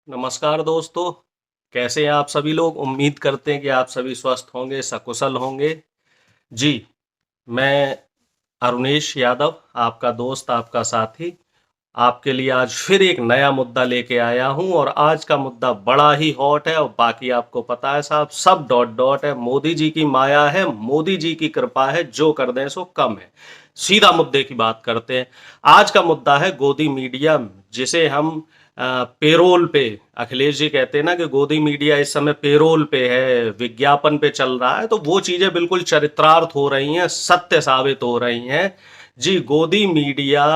नमस्कार दोस्तों। कैसे हैं आप सभी लोग? उम्मीद करते हैं कि आप सभी स्वस्थ होंगे, सकुशल होंगे। जी, मैं अरुणेश यादव, आपका दोस्त, आपका साथी, आपके लिए आज फिर एक नया मुद्दा लेके आया हूं और आज का मुद्दा बड़ा ही हॉट है और बाकी आपको पता है साहब, सब डॉट डॉट है। मोदी जी की माया है, मोदी जी की कृपा है, जो कर दें सो कम है। सीधा मुद्दे की बात करते हैं। आज का मुद्दा है गोदी मीडिया, जिसे हम पेरोल पे, अखिलेश जी कहते हैं ना कि गोदी मीडिया इस समय पेरोल पे है, विज्ञापन पे चल रहा है, तो वो चीजें बिल्कुल चरित्रार्थ हो रही हैं, सत्य साबित हो रही हैं। जी, गोदी मीडिया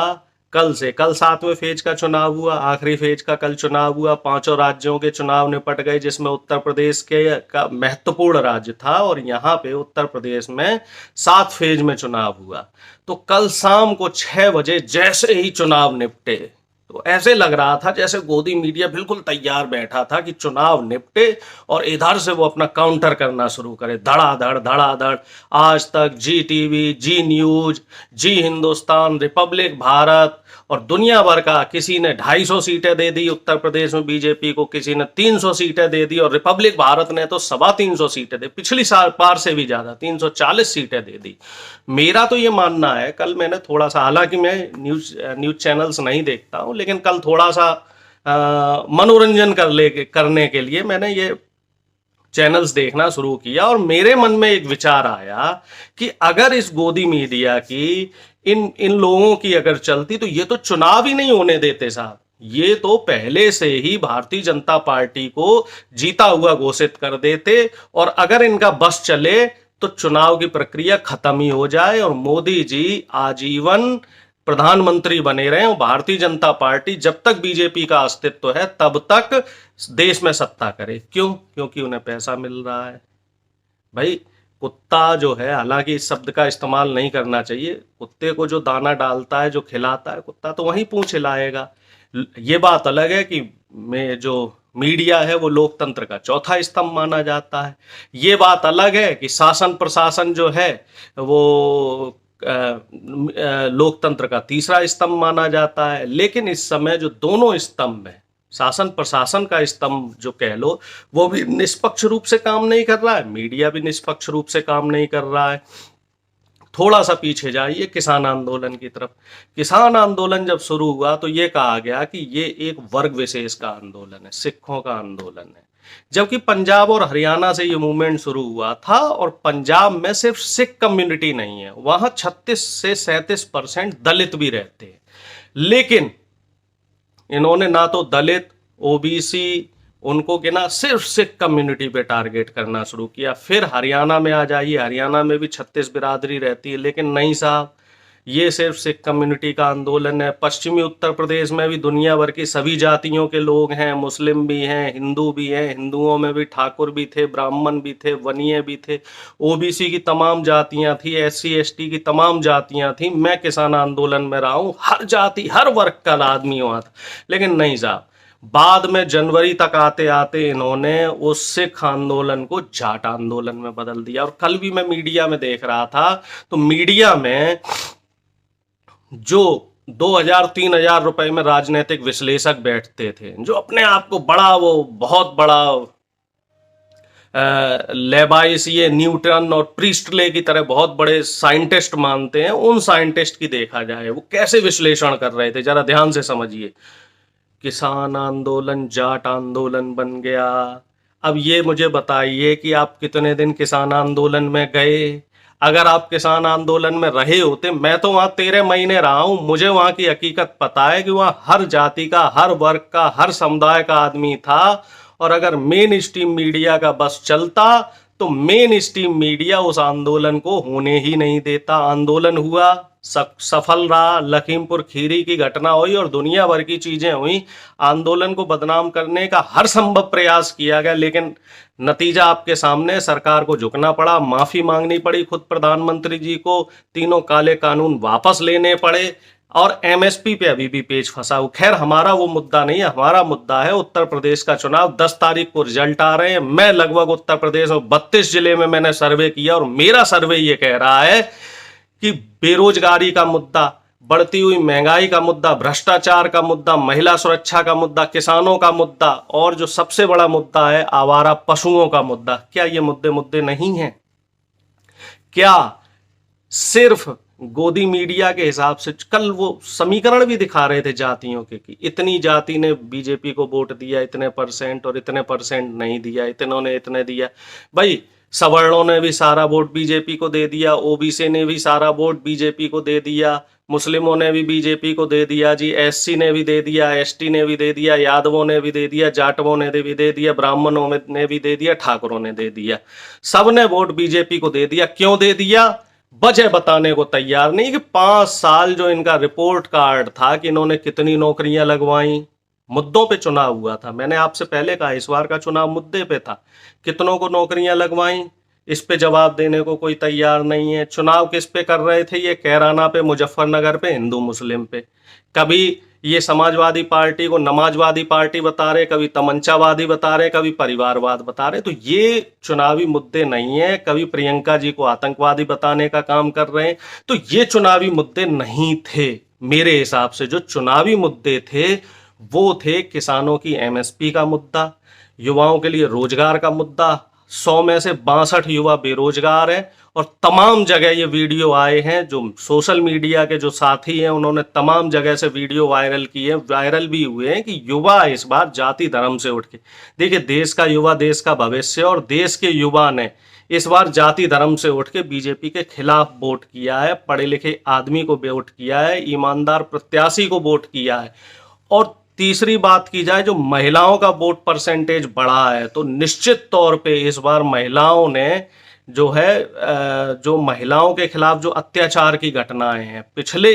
कल 7वें फेज का चुनाव हुआ, आखिरी फेज का कल चुनाव हुआ, पांचों राज्यों के चुनाव निपट गए, जिसमें उत्तर प्रदेश के का महत्वपूर्ण राज्य था और यहाँ पे उत्तर प्रदेश में 7 फेज में चुनाव हुआ। तो कल शाम को 6 बजे जैसे ही चुनाव निपटे, तो ऐसे लग रहा था जैसे गोदी मीडिया बिल्कुल तैयार बैठा था कि चुनाव निपटे और इधर से वो अपना काउंटर करना शुरू करे, धड़ाधड़ धड़ाधड़। आज तक, जी टीवी, जी न्यूज, जी हिंदुस्तान, रिपब्लिक भारत और दुनिया भर का, किसी ने 250 सीटें दे दी उत्तर प्रदेश में बीजेपी को, किसी ने 300 सीटें दे दी और रिपब्लिक भारत ने तो 325 सीटें दे, पिछली साल पार से भी ज्यादा 340 सीटें दे दी। मेरा तो ये मानना है, कल मैंने थोड़ा सा, हालांकि मैं न्यूज न्यूज चैनल्स नहीं देखता हूं, लेकिन कल थोड़ा सा मनोरंजन करने के लिए मैंने ये चैनल्स देखना शुरू किया और मेरे मन में एक विचार आया कि अगर इस गोदी मीडिया की इन इन लोगों की अगर चलती, तो ये तो चुनाव ही नहीं होने देते साहब। ये तो पहले से ही भारतीय जनता पार्टी को जीता हुआ घोषित कर देते और अगर इनका बस चले तो चुनाव की प्रक्रिया खत्म ही हो जाए और मोदी जी आजीवन प्रधानमंत्री बने रहे और भारतीय जनता पार्टी जब तक बीजेपी का अस्तित्व है तब तक देश में सत्ता करे। क्यों? क्योंकि उन्हें पैसा मिल रहा है। भाई, कुत्ता जो है, हालांकि इस शब्द का इस्तेमाल नहीं करना चाहिए, कुत्ते को जो दाना डालता है, जो खिलाता है, कुत्ता तो वहीं पूंछ हिलाएगा। ये बात अलग है कि में जो मीडिया है वो लोकतंत्र का चौथा स्तंभ माना जाता है। ये बात अलग है कि शासन प्रशासन जो है वो लोकतंत्र का तीसरा स्तंभ माना जाता है। लेकिन इस समय जो दोनों स्तंभ है, शासन प्रशासन का स्तंभ जो कह लो, वो भी निष्पक्ष रूप से काम नहीं कर रहा है, मीडिया भी निष्पक्ष रूप से काम नहीं कर रहा है। थोड़ा सा पीछे जाइए किसान आंदोलन की तरफ। किसान आंदोलन जब शुरू हुआ तो ये कहा गया कि ये एक वर्ग विशेष का आंदोलन है, सिखों का आंदोलन है, जबकि पंजाब और हरियाणा से ये मूवमेंट शुरू हुआ था और पंजाब में सिर्फ सिख कम्युनिटी नहीं है, वहां 36 से 37% दलित भी रहते हैं। लेकिन इन्होंने ना तो दलित, ओबीसी, उनको के ना सिर्फ सिख कम्युनिटी पे टारगेट करना शुरू किया। फिर हरियाणा में आ जाइए, हरियाणा में भी 36 बिरादरी रहती है, लेकिन नहीं साहब, ये सिर्फ सिख कम्युनिटी का आंदोलन है। पश्चिमी उत्तर प्रदेश में भी दुनिया भर की सभी जातियों के लोग हैं, मुस्लिम भी हैं, हिंदू भी हैं, हिंदुओं में भी ठाकुर भी थे, ब्राह्मण भी थे, वनीय भी थे, ओबीसी की तमाम जातियां थी, एससी एसटी की तमाम जातियां थी। मैं किसान आंदोलन में रहा हूं, हर जाति हर वर्ग का आदमी हुआ था। लेकिन नहीं साहब, बाद में जनवरी तक आते आते इन्होंने उस सिख आंदोलन को जाट आंदोलन में बदल दिया। और कल भी मैं मीडिया में देख रहा था, तो मीडिया में जो 2000-3000 रुपए में राजनीतिक विश्लेषक बैठते थे, जो अपने आप को बड़ा, वो बहुत बड़ा लेबाइसिए, न्यूटन और प्रीस्टले की तरह बहुत बड़े साइंटिस्ट मानते हैं, उन साइंटिस्ट की देखा जाए वो कैसे विश्लेषण कर रहे थे, जरा ध्यान से समझिए। किसान आंदोलन जाट आंदोलन बन गया। अब ये मुझे बताइए कि आप कितने दिन किसान आंदोलन में गए? अगर आप किसान आंदोलन में रहे होते, मैं तो वहां 13 महीने रहा हूं, मुझे वहां की हकीकत पता है कि वहां हर जाति का, हर वर्ग का, हर समुदाय का आदमी था। और अगर मेन स्ट्रीम मीडिया का बस चलता तो मेन स्ट्रीम मीडिया उस आंदोलन को होने ही नहीं देता। आंदोलन हुआ, सफल रहा, लखीमपुर खीरी की घटना हुई और दुनिया भर की चीजें हुई। आंदोलन को बदनाम करने का हर संभव प्रयास किया गया, लेकिन नतीजा आपके सामने, सरकार को झुकना पड़ा, माफी मांगनी पड़ी खुद प्रधानमंत्री जी को, तीनों काले कानून वापस लेने पड़े और एमएसपी पे अभी भी पेच फंसा हो। खैर, हमारा वो मुद्दा नहीं है, हमारा मुद्दा है उत्तर प्रदेश का चुनाव। 10 तारीख को रिजल्ट आ रहे हैं। मैं लगभग उत्तर प्रदेश में 32 जिले में मैंने सर्वे किया और मेरा सर्वे ये कह रहा है कि बेरोजगारी का मुद्दा, बढ़ती हुई महंगाई का मुद्दा, भ्रष्टाचार का मुद्दा, महिला सुरक्षा का मुद्दा, किसानों का मुद्दा और जो सबसे बड़ा मुद्दा है आवारा पशुओं का मुद्दा। क्या ये मुद्दे नहीं हैं? क्या सिर्फ गोदी मीडिया के हिसाब से कल वो समीकरण भी दिखा रहे थे जातियों के कि इतनी जाति ने बीजेपी को वोट दिया, इतने परसेंट, और इतने परसेंट नहीं दिया, इतनों ने इतने दिया। भाई सवर्णों ने भी सारा वोट बीजेपी को दे दिया, ओबीसी ने भी सारा वोट बीजेपी को दे दिया, मुस्लिमों ने भी बीजेपी को दे दिया जी, एससी ने भी दे दिया, एसटी ने भी दे दिया, यादवों ने भी दे दिया, जाटवों ने भी दे दिया, ब्राह्मणों ने भी दे दिया, ठाकुरों ने दे दिया। सबने वोट बीजेपी को दे दिया। क्यों दे दिया? वजह बताने को तैयार नहीं कि 5 साल जो इनका रिपोर्ट कार्ड था कि इन्होंने कितनी नौकरियां लगवाई। मुद्दों पे चुनाव हुआ था, मैंने आपसे पहले कहा इस बार का चुनाव मुद्दे पे था। कितनों को नौकरियां लगवाई, इस पे जवाब देने को कोई तैयार नहीं है। चुनाव किस पे कर रहे थे? ये कैराना पे, मुजफ्फरनगर पे, हिंदू मुस्लिम पे। कभी ये समाजवादी पार्टी को नमाजवादी पार्टी बता रहे, कभी तमंचावादी बता रहे, कभी परिवारवाद बता रहे। तो ये चुनावी मुद्दे नहीं है। कभी प्रियंका जी को आतंकवादी बताने का काम कर रहे हैं। तो ये चुनावी मुद्दे नहीं थे। मेरे हिसाब से जो चुनावी मुद्दे थे वो थे किसानों की एमएसपी का मुद्दा, युवाओं के लिए रोजगार का मुद्दा। 100 में से 62 युवा बेरोजगार हैं और तमाम जगह ये वीडियो आए हैं। जो सोशल मीडिया के जो साथी हैं उन्होंने तमाम जगह से वीडियो वायरल किए, वायरल भी हुए हैं कि युवा इस बार जाति धर्म से उठ के, देखिए देश का युवा देश का भविष्य, और देश के युवा ने इस बार जाति धर्म से उठ के बीजेपी के खिलाफ वोट किया है, पढ़े लिखे आदमी को वोट किया है, ईमानदार प्रत्याशी को वोट किया है। और तीसरी बात की जाए, जो महिलाओं का वोट परसेंटेज बढ़ा है, तो निश्चित तौर पे इस बार महिलाओं ने जो है जो महिलाओं के खिलाफ जो अत्याचार की घटनाएं हैं, पिछले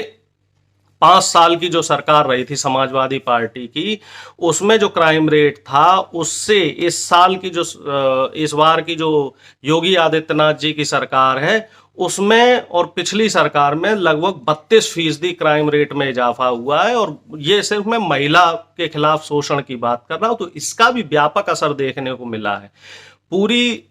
5 साल की जो सरकार रही थी समाजवादी पार्टी की, उसमें जो क्राइम रेट था उससे इस साल की जो इस बार की जो योगी आदित्यनाथ जी की सरकार है उसमें और पिछली सरकार में लगभग 32% क्राइम रेट में इजाफा हुआ है। और ये सिर्फ मैं महिला के खिलाफ शोषण की बात कर रहा हूं, तो इसका भी व्यापक असर देखने को मिला है। पूरी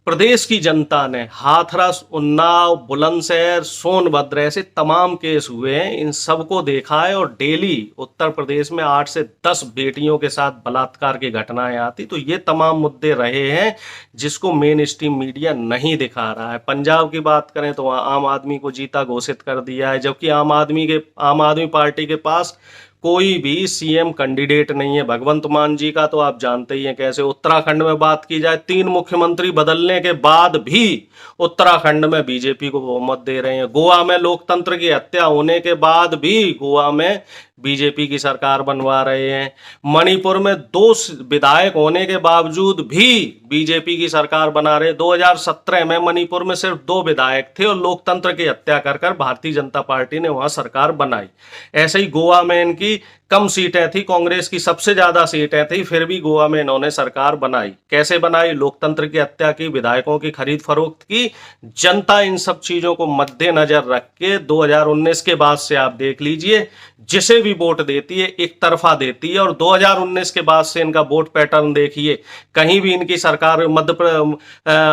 प्रदेश की जनता ने हाथरस, उन्नाव, बुलंदशहर, सोनभद्र ऐसे तमाम केस हुए हैं, इन सबको देखा है। और डेली उत्तर प्रदेश में 8 से 10 बेटियों के साथ बलात्कार की घटनाएं आती। तो ये तमाम मुद्दे रहे हैं जिसको मेन स्ट्रीम मीडिया नहीं दिखा रहा है। पंजाब की बात करें तो वहाँ आम आदमी को जीता घोषित कर दिया है, जबकि आम आदमी पार्टी के पास कोई भी सीएम कैंडिडेट नहीं है। भगवंत मान जी का तो आप जानते ही हैं कैसे। उत्तराखंड में बात की जाए, 3 मुख्यमंत्री बदलने के बाद भी उत्तराखंड में बीजेपी को बहुमत दे रहे हैं। गोवा में लोकतंत्र की हत्या होने के बाद भी गोवा में बीजेपी की सरकार बनवा रहे हैं। मणिपुर में 2 विधायक होने के बावजूद भी बीजेपी की सरकार बना रहे। 2017 में मणिपुर में सिर्फ 2 विधायक थे और लोकतंत्र की हत्या कर भारतीय जनता पार्टी ने वहां सरकार बनाई। ऐसे ही गोवा में इनकी कम सीटें थी, कांग्रेस की सबसे ज्यादा सीटें थी, फिर भी गोवा में इन्होंने सरकार बनाई। कैसे बनाई? लोकतंत्र की हत्या की, विधायकों की खरीद फरोख्त की। जनता इन सब चीजों को मद्देनजर रख के 2019 के बाद से आप देख लीजिए, जिसे भी वोट देती है एक तरफा देती है। और 2019 के बाद से इनका वोट पैटर्न देखिए, कहीं भी इनकी सरकार,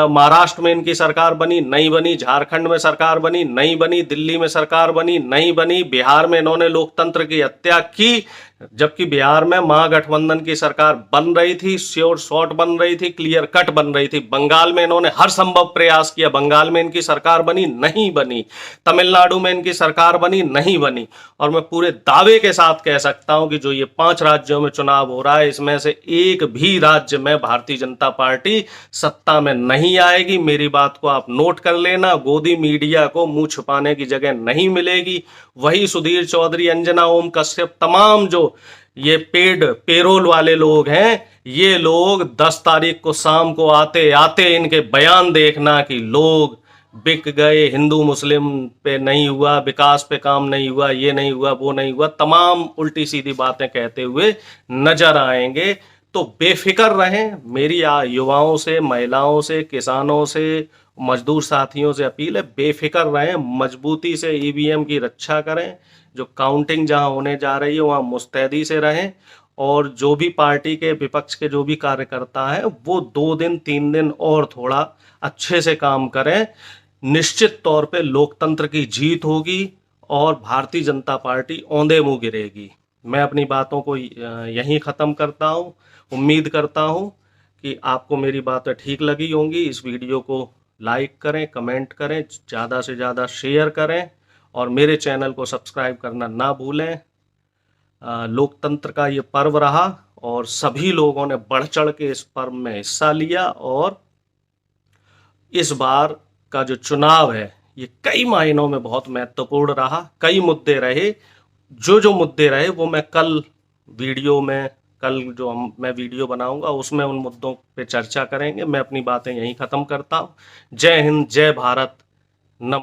महाराष्ट्र में इनकी सरकार बनी नहीं बनी, झारखंड में सरकार बनी नहीं बनी, दिल्ली में सरकार बनी नहीं बनी, बिहार में इन्होंने लोकतंत्र की हत्या की, जबकि बिहार में महागठबंधन की सरकार बन रही थी, श्योर शॉट बन रही थी, क्लियर कट बन रही थी। बंगाल में इन्होंने हर संभव प्रयास किया, बंगाल में इनकी सरकार बनी नहीं बनी, तमिलनाडु में इनकी सरकार बनी नहीं बनी। और मैं पूरे दावे के साथ कह सकता हूं कि जो ये 5 राज्यों में चुनाव हो रहा है, इसमें से एक भी राज्य में भारतीय जनता पार्टी सत्ता में नहीं आएगी। मेरी बात को आप नोट कर लेना। गोदी मीडिया को मुंह छुपाने की जगह नहीं मिलेगी। वही सुधीर चौधरी, अंजना ओम कश्यप, तमाम जो ये पेड पेरोल वाले लोग हैं, ये लोग 10 तारीख को शाम को आते आते इनके बयान देखना कि लोग बिक गए, हिंदू मुस्लिम पे नहीं हुआ, विकास पे काम नहीं हुआ, ये नहीं हुआ, वो नहीं हुआ, तमाम उल्टी सीधी बातें कहते हुए नजर आएंगे। तो बेफिक्र रहें। मेरी युवाओं से, महिलाओं से, किसानों से, मजदूर साथियों से अपील है, बेफिक्र रहें, मजबूती से ईवीएम की रक्षा करें। जो काउंटिंग जहां होने जा रही है वहां मुस्तैदी से रहें। और जो भी पार्टी के, विपक्ष के जो भी कार्यकर्ता है, वो 2 दिन 3 दिन और थोड़ा अच्छे से काम करें। निश्चित तौर पे लोकतंत्र की जीत होगी और भारतीय जनता पार्टी औंधे मुंह गिरेगी। मैं अपनी बातों को यहीं ख़त्म करता हूँ। उम्मीद करता हूँ कि आपको मेरी बातें ठीक लगी होंगी। इस वीडियो को लाइक करें, कमेंट करें, ज़्यादा से ज़्यादा शेयर करें और मेरे चैनल को सब्सक्राइब करना ना भूलें। लोकतंत्र का ये पर्व रहा और सभी लोगों ने बढ़ चढ़ के इस पर्व में हिस्सा लिया और इस बार का जो चुनाव है ये कई मायनों में बहुत महत्वपूर्ण रहा। कई मुद्दे रहे, जो मुद्दे रहे वो मैं कल जो मैं वीडियो बनाऊंगा उसमें उन मुद्दों पे चर्चा करेंगे। मैं अपनी बातें यहीं ख़त्म करता हूँ। जय हिंद, जय भारत,